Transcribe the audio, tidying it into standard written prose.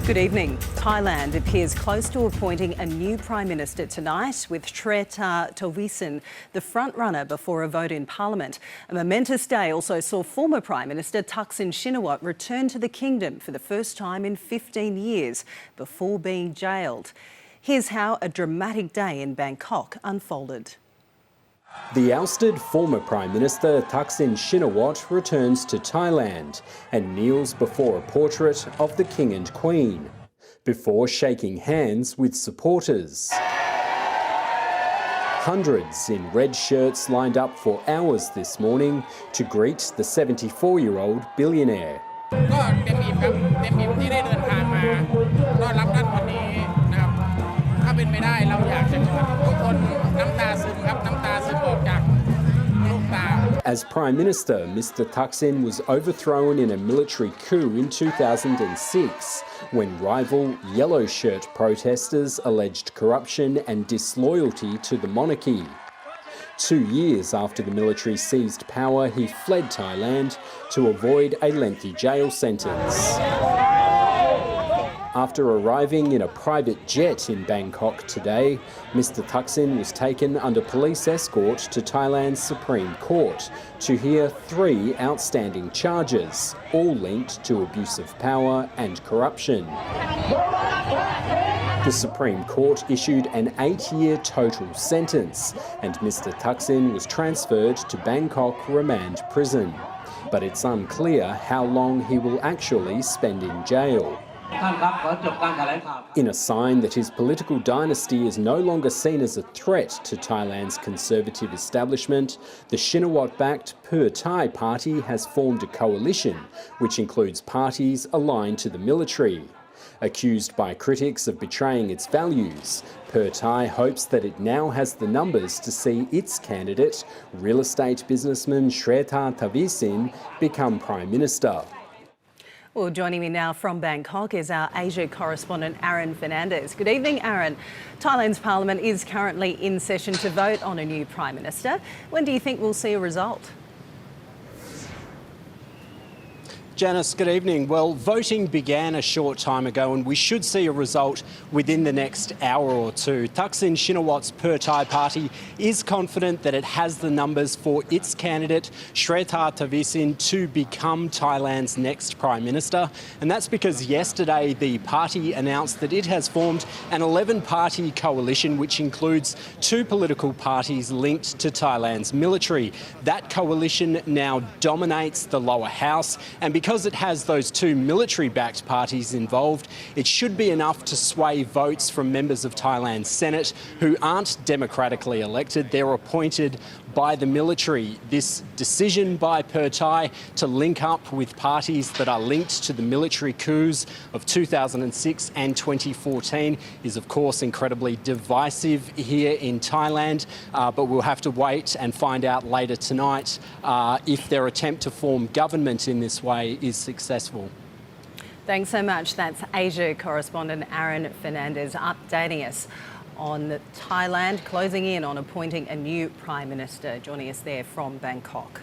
Good evening. Thailand appears close to appointing a new Prime Minister tonight, with Pheu Thai the front-runner before a vote in Parliament. A momentous day also saw former Prime Minister Thaksin Shinawatra return to the kingdom for the first time in 15 years before being jailed. Here's how a dramatic day in Bangkok unfolded. The ousted former Prime Minister Thaksin Shinawatra returns to Thailand and kneels before a portrait of the King and Queen, before shaking hands with supporters. Hundreds in red shirts lined up for hours this morning to greet the 74-year-old billionaire. As Prime Minister, Mr Thaksin was overthrown in a military coup in 2006 when rival yellow shirt protesters alleged corruption and disloyalty to the monarchy. 2 years after the military seized power, he fled Thailand to avoid a lengthy jail sentence. After arriving in a private jet in Bangkok today, Mr Thaksin was taken under police escort to Thailand's Supreme Court to hear 3 outstanding charges, all linked to abuse of power and corruption. The Supreme Court issued an 8-year total sentence, and Mr Thaksin was transferred to Bangkok Remand Prison. But it's unclear how long he will actually spend in jail. In a sign that his political dynasty is no longer seen as a threat to Thailand's conservative establishment, the Shinawatra-backed Pheu Thai party has formed a coalition which includes parties aligned to the military. Accused by critics of betraying its values, Pheu Thai hopes that it now has the numbers to see its candidate, real estate businessman Pheu Thai become Prime Minister. Well, joining me now from Bangkok is our Asia correspondent Aaron Fernandez. Good evening, Aaron. Thailand's parliament is currently in session to vote on a new Prime Minister. When do you think we'll see a result? Janice, good evening. Well, voting began a short time ago and we should see a result within the next hour or two. Thaksin Shinawatra's Pheu Thai party is confident that it has the numbers for its candidate, Pheu Thai to become Thailand's next Prime Minister. And that's because yesterday the party announced that it has formed an 11-party coalition which includes 2 political parties linked to Thailand's military. That coalition now dominates the lower house, and because it has those 2 military-backed parties involved, it should be enough to sway votes from members of Thailand's Senate who aren't democratically elected. They're appointed by the military. This decision by Pheu Thai to link up with parties that are linked to the military coups of 2006 and 2014 is, of course, incredibly divisive here in Thailand, but we'll have to wait and find out later tonight if their attempt to form government in this way is successful. Thanks so much. That's Asia correspondent Aaron Fernandez updating us on Thailand closing in on appointing a new Prime Minister. Joining us there from Bangkok.